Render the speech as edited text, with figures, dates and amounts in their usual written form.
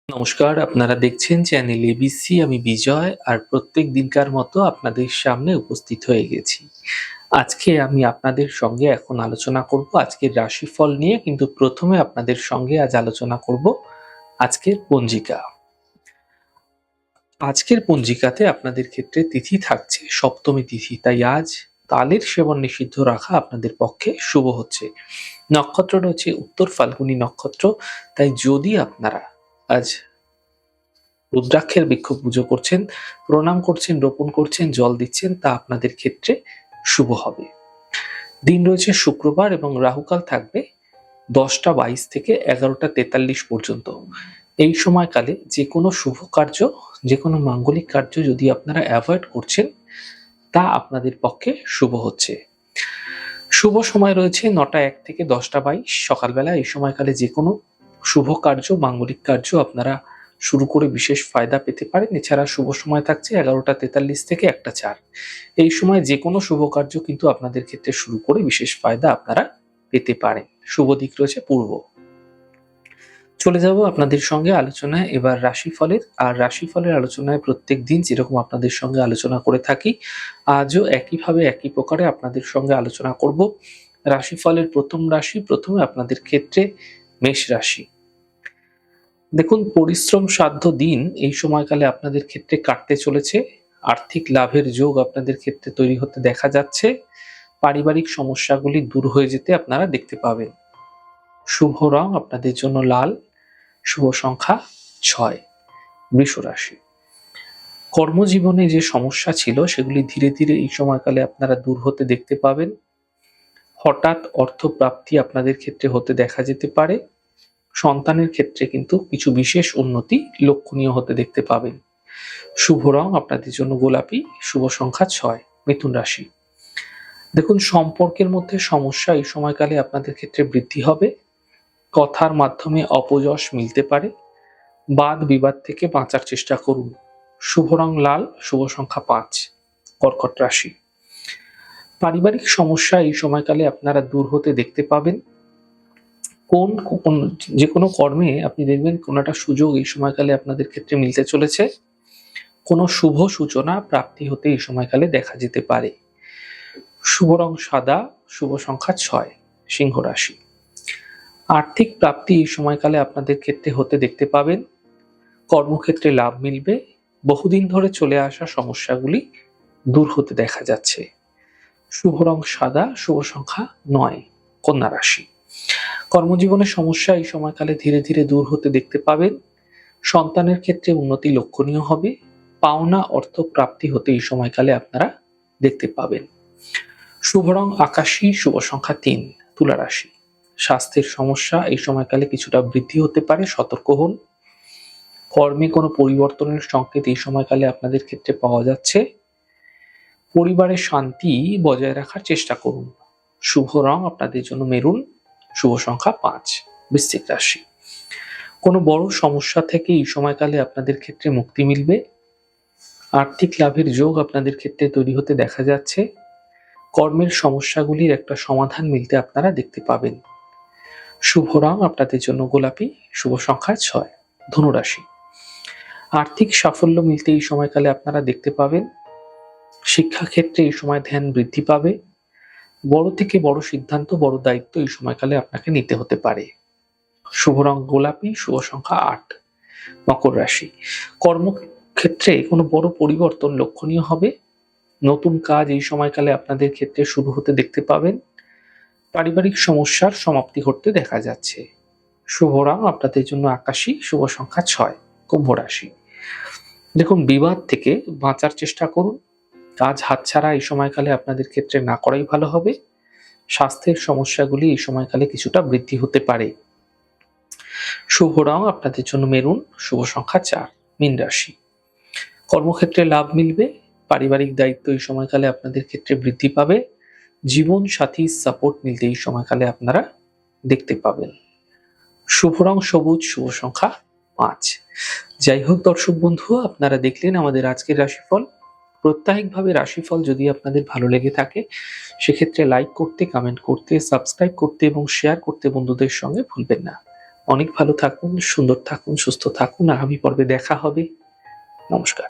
নমস্কার, আপনারা দেখছেন চ্যানেল এবিসি। আমি বিজয়, আর প্রত্যেক দিনকার মতো আপনাদের সামনে উপস্থিত হয়ে গেছি। আজকে আমি আপনাদের সঙ্গে এখন আলোচনা করব আজকের রাশিফল নিয়ে, কিন্তু প্রথমে আপনাদের সঙ্গে আজ আলোচনা করব আজকের পঞ্জিকা। আজকের পঞ্জিকাতে আপনাদের ক্ষেত্রে তিথি থাকছে সপ্তমী তিথি, তাই আজ তালের সেবন নিষিদ্ধ রাখা আপনাদের পক্ষে শুভ হচ্ছে। নক্ষত্রটা হচ্ছে উত্তর ফাল্গুনী নক্ষত্র, তাই যদি আপনারা আজ রুদ্রাক্ষের বৃক্ষ পুজো করছেন, প্রণাম করছেন, রোপণ করছেন, জল দিচ্ছেন, তা আপনাদের ক্ষেত্রে শুভ হবে। দিন রয়েছে শুক্রবার এবং রাহুকাল থাকবে 10টা 22 থেকে 11টা 43 পর্যন্ত। এই সময়কালে যে কোনো শুভ কার্য, যে কোনো মাঙ্গলিক কার্য যদি আপনারা অ্যাভয়েড করছেন, তা আপনাদের পক্ষে শুভ হচ্ছে। শুভ সময় রয়েছে 9টা 1 থেকে 10টা 22 সকালবেলা। এই সময়কালে যে কোনো শুভ কার্য, মাঙ্গলিক কার্য আপনারা শুরু করে বিশেষ ফায়দা পেতে পারেন। এছাড়া শুভ সময় থাকছে 11টা 43 থেকে 1টা 4। এই সময় যে কোনো শুভ কার্য কিন্তু আপনাদের ক্ষেত্রে শুরু করে বিশেষ ফায়দা আপনারা পেতে পারেন। শুভ দিক রয়েছে পূর্ব। চলে যাব আপনাদের সঙ্গে আলোচনায় এবার রাশিফলের। আর রাশিফলের আলোচনায় প্রত্যেক দিন যেরকম আপনাদের সঙ্গে আলোচনা করে থাকি, আজও একইভাবে একই প্রকারে আপনাদের সঙ্গে আলোচনা করব রাশিফলের প্রথম রাশি। প্রথমে আপনাদের ক্ষেত্রে মেষ রাশি। দেখুন, পরিশ্রম সাধ্য দিন এই সময়কালে আপনাদের ক্ষেত্রে কাটতে চলেছে। আর্থিক লাভের যোগ আপনাদের ক্ষেত্রে তৈরি হতে দেখা যাচ্ছে। পারিবারিক সমস্যাগুলি দূর হয়ে যেতে আপনারা দেখতে পাবেন। শুভ রং আপনাদের জন্য লাল। শুভ সংখ্যা 6। বৃষ রাশি। কর্মজীবনে যে সমস্যা ছিল সেগুলি ধীরে ধীরে এই সময়কালে আপনারা দূর হতে দেখতে পাবেন। হঠাৎ অর্থ প্রাপ্তি আপনাদের ক্ষেত্রে হতে দেখা যেতে পারে। সন্তানের ক্ষেত্রে কিন্তু কিছু বিশেষ উন্নতি লক্ষণীয় হতে দেখতে পাবেন। শুভ রং আপনাদের জন্য গোলাপি। শুভ সংখ্যা 6। মিথুন রাশি। দেখুন, সম্পর্কের মধ্যে সমস্যা এই সময়কালে আপনাদের ক্ষেত্রে বৃদ্ধি হবে। কথার মাধ্যমে অপযশ মিলতে পারে। বাদ বিবাদ থেকে বাঁচার চেষ্টা করুন। শুভ রং লাল। শুভ সংখ্যা 5। কর্কট রাশি। পারিবারিক সমস্যা এই সময়কালে আপনারা দূর হতে দেখতে পাবেন। যে কোনো কর্মে আপনি দেখবেন কোনো একটা সুযোগ এই সময়কালে আপনাদের ক্ষেত্রে মিলতে চলেছে। কোনো শুভ সূচনা প্রাপ্তি হতে এই সময়কালে দেখা যেতে পারে। শুভ রং সাদা। শুভ সংখ্যা 6। সিংহ রাশি। আর্থিক প্রাপ্তি এই সময়কালে আপনাদের ক্ষেত্রে হতে দেখতে পাবেন। কর্মক্ষেত্রে লাভ মিলবে। বহুদিন ধরে চলে আসা সমস্যাগুলি দূর হতে দেখা যাচ্ছে। শুভ রং সাদা। শুভ সংখ্যা 9। কন্যা রাশি। কর্মজীবনের সমস্যা এই সময়কালে ধীরে ধীরে দূর হতে দেখতে পাবেন। সন্তানের ক্ষেত্রে উন্নতি লক্ষণীয় হবে। পাওনা অর্থ প্রাপ্তি হতে এই সময়কালে আপনারা দেখতে পাবেন। শুভ রং আকাশী। শুভ সংখ্যা 3। তুলা রাশি। স্বাস্থ্যের সমস্যা এই সময়কালে কিছুটা বৃদ্ধি হতে পারে, সতর্ক হন। কর্মে কোনো পরিবর্তনের সংকেত এই সময়কালে আপনাদের ক্ষেত্রে পাওয়া যাচ্ছে। পরিবারের শান্তি বজায় রাখার চেষ্টা করুন। শুভ রং আপনাদের জন্য মেরুন। শুভ সংখ্যা 5। বৃশ্চিক রাশি। কোনো বড় সমস্যা থেকে এই সময়কালে আপনাদের ক্ষেত্রে মুক্তি মিলবে। আর্থিক লাভের যোগ আপনাদের ক্ষেত্রে তৈরি হতে দেখা যাচ্ছে। কর্মের সমস্যাগুলির একটা সমাধান মিলতে আপনারা দেখতে পাবেন। শুভ রং আপনাদের জন্য গোলাপি। শুভ সংখ্যা 6। ধনুরাশি। আর্থিক সাফল্য মিলতে এই সময়কালে আপনারা দেখতে পাবেন। শিক্ষাক্ষেত্রে এই সময় ধ্যান বৃদ্ধি পাবে। বড় থেকে বড় সিদ্ধান্ত, বড় দায়িত্ব এই সময়কালে আপনাকে নিতে হতে পারে। শুভ রং গোলাপি। শুভ সংখ্যা 8। মকর রাশি। কর্মক্ষেত্রে কোনো বড় পরিবর্তন লক্ষণীয় হবে। নতুন কাজ এই সময়কালে আপনাদের ক্ষেত্রে শুরু হতে দেখতে পাবেন। পারিবারিক সমস্যার সমাপ্তি ঘটতে দেখা যাচ্ছে। শুভ রং আপনাদের জন্য আকাশী। শুভ সংখ্যা 6। কুম্ভ রাশি। দেখুন, বিবাদ থেকে বাঁচার চেষ্টা করুন। কাজ হাতছাড়া এই সময়কালে আপনাদের ক্ষেত্রে না করাই ভালো হবে। স্বাস্থ্যের সমস্যাগুলি এই সময়কালে কিছুটা বৃদ্ধি হতে পারে। শুভ রং আপনাদের জন্য মেরুন। শুভ সংখ্যা 4। মীন রাশি। কর্মক্ষেত্রে লাভ মিলবে। পারিবারিক দায়িত্ব এই সময়কালে আপনাদের ক্ষেত্রে বৃদ্ধি পাবে। জীবন সাথীর সাপোর্ট মিলতে এই সময়কালে আপনারা দেখতে পাবেন। শুভ রং সবুজ। শুভ সংখ্যা 5। যাই হোক দর্শক বন্ধু, আপনারা দেখলেন আমাদের আজকের রাশিফল। প্রত্যাহিকভাবে রাশিফল যদি আপনাদের ভালো লেগে থাকে, সেক্ষেত্রে লাইক করতে, কমেন্ট করতে, সাবস্ক্রাইব করতে এবং শেয়ার করতে বন্ধুদের সঙ্গে ভুলবেন না। অনেক ভালো থাকুন, সুন্দর থাকুন, সুস্থ থাকুন। আগামী পর্বে দেখা হবে। নমস্কার।